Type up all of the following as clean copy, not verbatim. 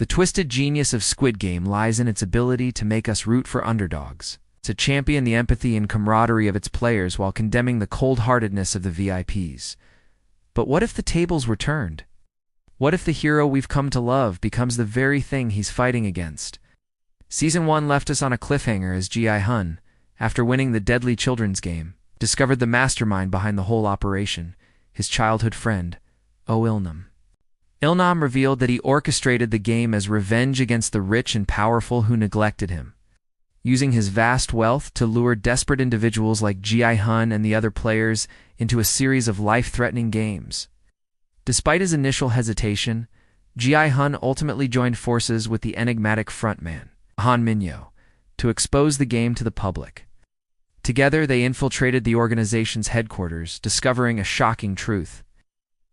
The twisted genius of Squid Game lies in its ability to make us root for underdogs, to champion the empathy and camaraderie of its players while condemning the cold-heartedness of the VIPs. But what if the tables were turned? What if the hero we've come to love becomes the very thing he's fighting against? Season 1 left us on a cliffhanger as Gi-hun, after winning the deadly children's game, discovered the mastermind behind the whole operation, his childhood friend, Il-nam. Il-nam revealed that he orchestrated the game as revenge against the rich and powerful who neglected him, using his vast wealth to lure desperate individuals like Gi-hun and the other players into a series of life-threatening games. Despite his initial hesitation, Gi-hun ultimately joined forces with the enigmatic frontman, Han Min-yo, to expose the game to the public. Together, they infiltrated the organization's headquarters, discovering a shocking truth.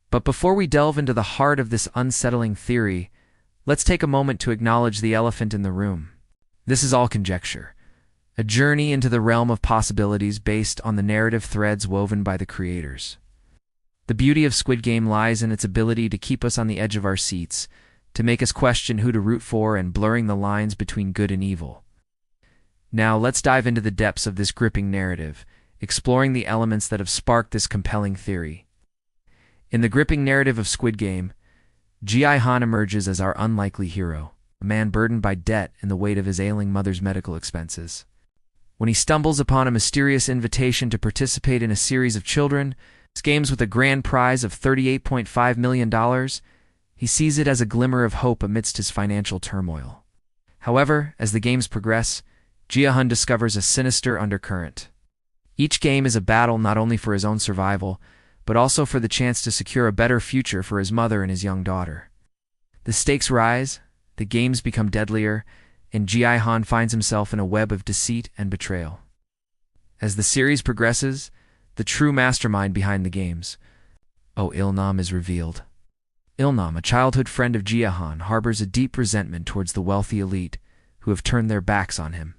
But before we delve into the heart of this unsettling theory, let's take a moment to acknowledge the elephant in the room. This is all conjecture, a journey into the realm of possibilities based on the narrative threads woven by the creators. The beauty of Squid Game lies in its ability to keep us on the edge of our seats, to make us question who to root for and blurring the lines between good and evil. Now, let's dive into the depths of this gripping narrative, exploring the elements that have sparked this compelling theory. In the gripping narrative of Squid Game, Gi-hun emerges as our unlikely hero, a man burdened by debt and the weight of his ailing mother's medical expenses. When he stumbles upon a mysterious invitation to participate in a series of children's games with a grand prize of $38.5 million, he sees it as a glimmer of hope amidst his financial turmoil. However, as the games progress, Gi-hun discovers a sinister undercurrent. Each game is a battle not only for his own survival, but also for the chance to secure a better future for his mother and his young daughter. The stakes rise, the games become deadlier, and Gi-hun finds himself in a web of deceit and betrayal. As the series progresses, the true mastermind behind the games, Il-nam, is revealed. Il-nam, a childhood friend of Gi-hun, harbors a deep resentment towards the wealthy elite who have turned their backs on him.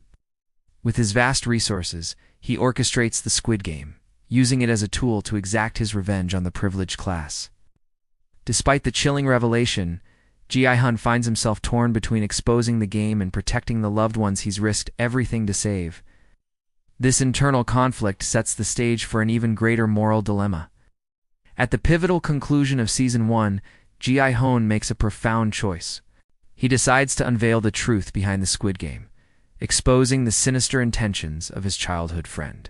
With his vast resources, he orchestrates the Squid Game, using it as a tool to exact his revenge on the privileged class. Despite the chilling revelation, Gi-hun finds himself torn between exposing the game and protecting the loved ones he's risked everything to save. This internal conflict sets the stage for an even greater moral dilemma. At the pivotal conclusion of Season 1, Gi-hun makes a profound choice. He decides to unveil the truth behind the Squid Game, exposing the sinister intentions of his childhood friend.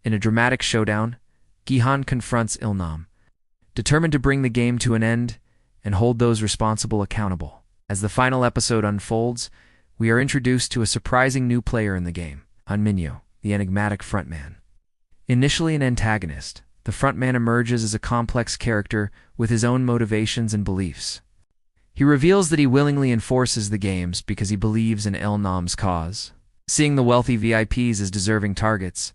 In a dramatic showdown, Gi-hun confronts Il-nam, determined to bring the game to an end and hold those responsible accountable. As the final episode unfolds, we are introduced to a surprising new player in the game, Han Min-yo, the enigmatic frontman. Initially an antagonist, the frontman emerges as a complex character with his own motivations and beliefs. He reveals that he willingly enforces the games because he believes in Il-nam's cause, seeing the wealthy VIPs as deserving targets.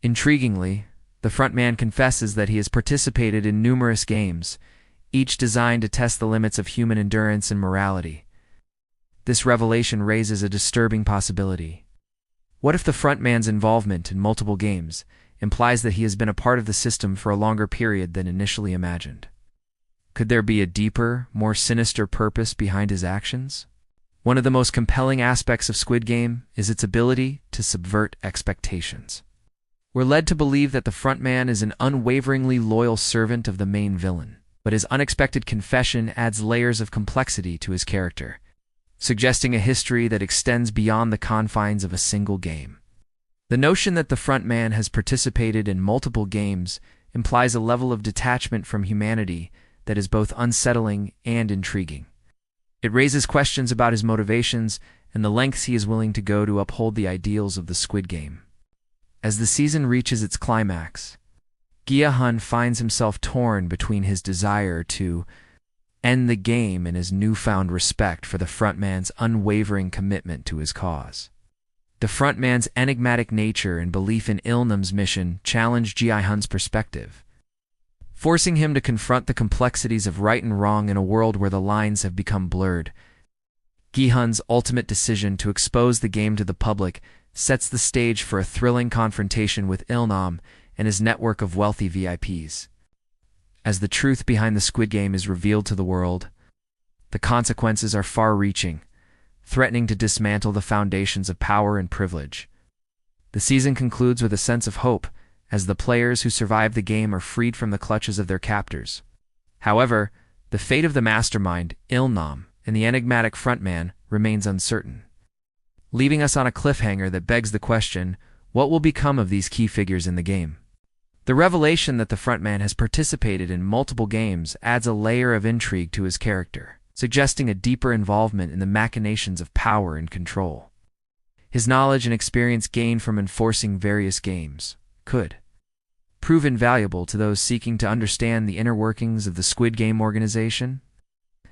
Intriguingly, the frontman confesses that he has participated in numerous games, each designed to test the limits of human endurance and morality. This revelation raises a disturbing possibility. What if the frontman's involvement in multiple games implies that he has been a part of the system for a longer period than initially imagined? Could there be a deeper, more sinister purpose behind his actions? One of the most compelling aspects of Squid Game is its ability to subvert expectations. We're led to believe that the frontman is an unwaveringly loyal servant of the main villain, but his unexpected confession adds layers of complexity to his character, suggesting a history that extends beyond the confines of a single game. The notion that the frontman has participated in multiple games implies a level of detachment from humanity that is both unsettling and intriguing. It raises questions about his motivations and the lengths he is willing to go to uphold the ideals of the Squid Game. As the season reaches its climax, Gi-hun finds himself torn between his desire to end the game and his newfound respect for the frontman's unwavering commitment to his cause. The frontman's enigmatic nature and belief in Il-nam's mission challenge Gi-hun's perspective, forcing him to confront the complexities of right and wrong in a world where the lines have become blurred. Gi-hun's ultimate decision to expose the game to the public sets the stage for a thrilling confrontation with Il-nam and his network of wealthy VIPs. As the truth behind the Squid Game is revealed to the world, The consequences are far-reaching, threatening to dismantle the foundations of power and privilege. The season concludes with a sense of hope, as the players who survive the game are freed from the clutches of their captors. However, the fate of the mastermind, Il-nam, and the enigmatic frontman remains uncertain, leaving us on a cliffhanger that begs the question, what will become of these key figures in the game? The revelation that the frontman has participated in multiple games adds a layer of intrigue to his character, suggesting a deeper involvement in the machinations of power and control. His knowledge and experience gained from enforcing various games could prove invaluable to those seeking to understand the inner workings of the Squid Game organization.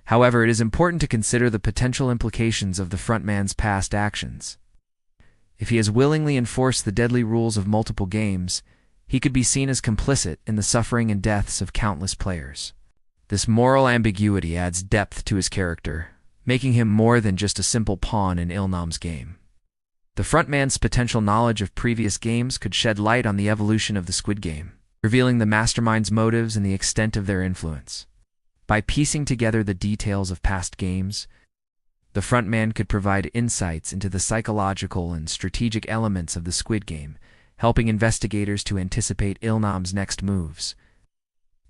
However, it is important to consider the potential implications of the frontman's past actions. If he has willingly enforced the deadly rules of multiple games, he could be seen as complicit in the suffering and deaths of countless players. This moral ambiguity adds depth to his character, making him more than just a simple pawn in Il-nam's game. The frontman's potential knowledge of previous games could shed light on the evolution of the Squid Game, revealing the mastermind's motives and the extent of their influence. By piecing together the details of past games, the frontman could provide insights into the psychological and strategic elements of the Squid Game, helping investigators to anticipate Il-nam's next moves.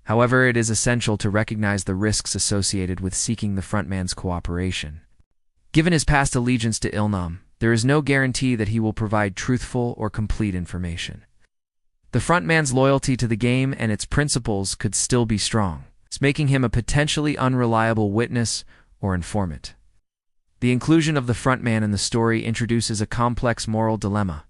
However, it is essential to recognize the risks associated with seeking the frontman's cooperation. Given his past allegiance to Il-nam, there is no guarantee that he will provide truthful or complete information. The frontman's loyalty to the game and its principles could still be strong, making him a potentially unreliable witness or informant. The inclusion of the frontman in the story introduces a complex moral dilemma.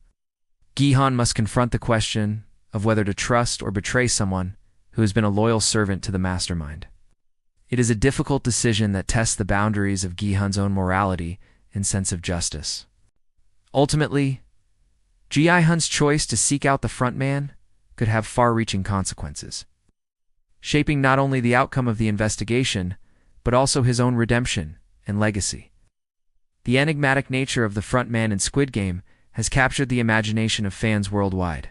Gi-hun must confront the question of whether to trust or betray someone who has been a loyal servant to the mastermind. It is a difficult decision that tests the boundaries of Gi-hun's own morality and sense of justice. Ultimately, Gi-hun's choice to seek out the frontman could have far-reaching consequences, shaping not only the outcome of the investigation, but also his own redemption and legacy. The enigmatic nature of the frontman in Squid Game has captured the imagination of fans worldwide.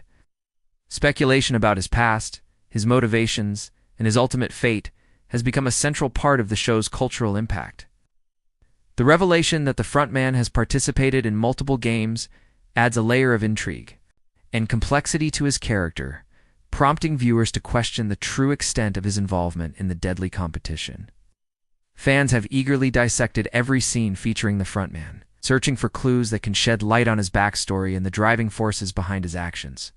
Speculation about his past, his motivations, and his ultimate fate has become a central part of the show's cultural impact. The revelation that the frontman has participated in multiple games adds a layer of intrigue and complexity to his character, prompting viewers to question the true extent of his involvement in the deadly competition. Fans have eagerly dissected every scene featuring the frontman, searching for clues that can shed light on his backstory and the driving forces behind his actions.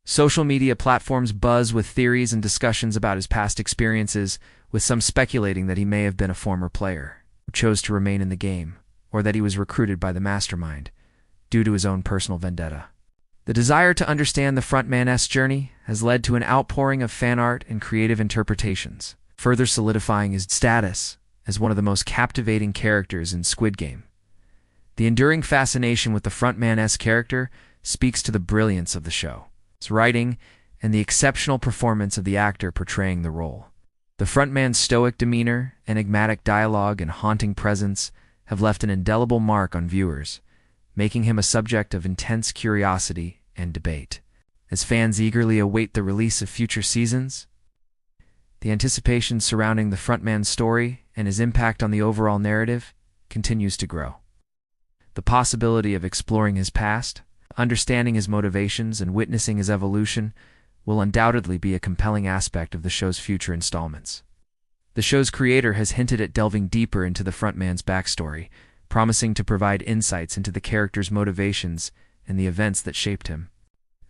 Social media platforms buzz with theories and discussions about his past experiences, with some speculating that he may have been a former player who chose to remain in the game, or that he was recruited by the mastermind due to his own personal vendetta. The desire to understand the frontman's journey has led to an outpouring of fan art and creative interpretations, further solidifying his status as one of the most captivating characters in Squid Game. The enduring fascination with the frontman's character speaks to the brilliance of the show, its writing, and the exceptional performance of the actor portraying the role. The frontman's stoic demeanor, enigmatic dialogue, and haunting presence have left an indelible mark on viewers, making him a subject of intense curiosity and debate. As fans eagerly await the release of future seasons, the anticipation surrounding the frontman's story and his impact on the overall narrative continues to grow. The possibility of exploring his past, understanding his motivations, and witnessing his evolution will undoubtedly be a compelling aspect of the show's future installments. The show's creator has hinted at delving deeper into the frontman's backstory, promising to provide insights into the character's motivations and the events that shaped him.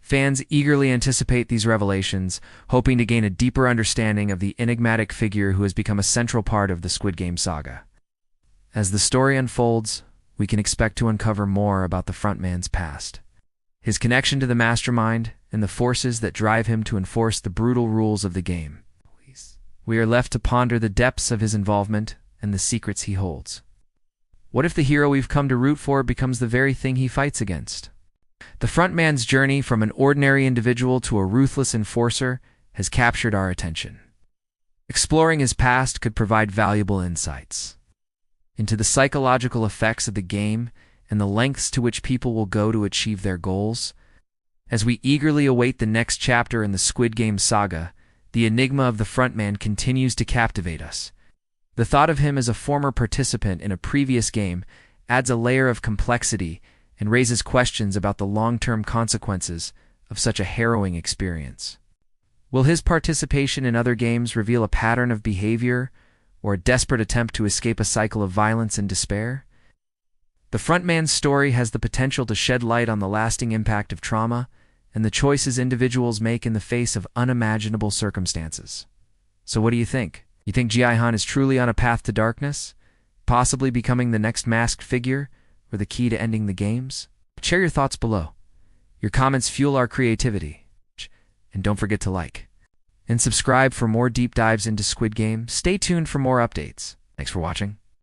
Fans eagerly anticipate these revelations, hoping to gain a deeper understanding of the enigmatic figure who has become a central part of the Squid Game saga. As the story unfolds, we can expect to uncover more about the frontman's past, his connection to the mastermind, and the forces that drive him to enforce the brutal rules of the game. We are left to ponder the depths of his involvement and the secrets he holds. What if the hero we've come to root for becomes the very thing he fights against? The frontman's journey from an ordinary individual to a ruthless enforcer has captured our attention. Exploring his past could provide valuable insights into the psychological effects of the game and the lengths to which people will go to achieve their goals. As we eagerly await the next chapter in the Squid Game saga, the enigma of the frontman continues to captivate us. The thought of him as a former participant in a previous game adds a layer of complexity and raises questions about the long-term consequences of such a harrowing experience. Will his participation in other games reveal a pattern of behavior or a desperate attempt to escape a cycle of violence and despair? The frontman's story has the potential to shed light on the lasting impact of trauma and the choices individuals make in the face of unimaginable circumstances. So what do you think? You think Gi-hun is truly on a path to darkness, possibly becoming the next masked figure or the key to ending the games? Share your thoughts below. Your comments fuel our creativity. And don't forget to like and subscribe for more deep dives into Squid Game. Stay tuned for more updates. Thanks for watching.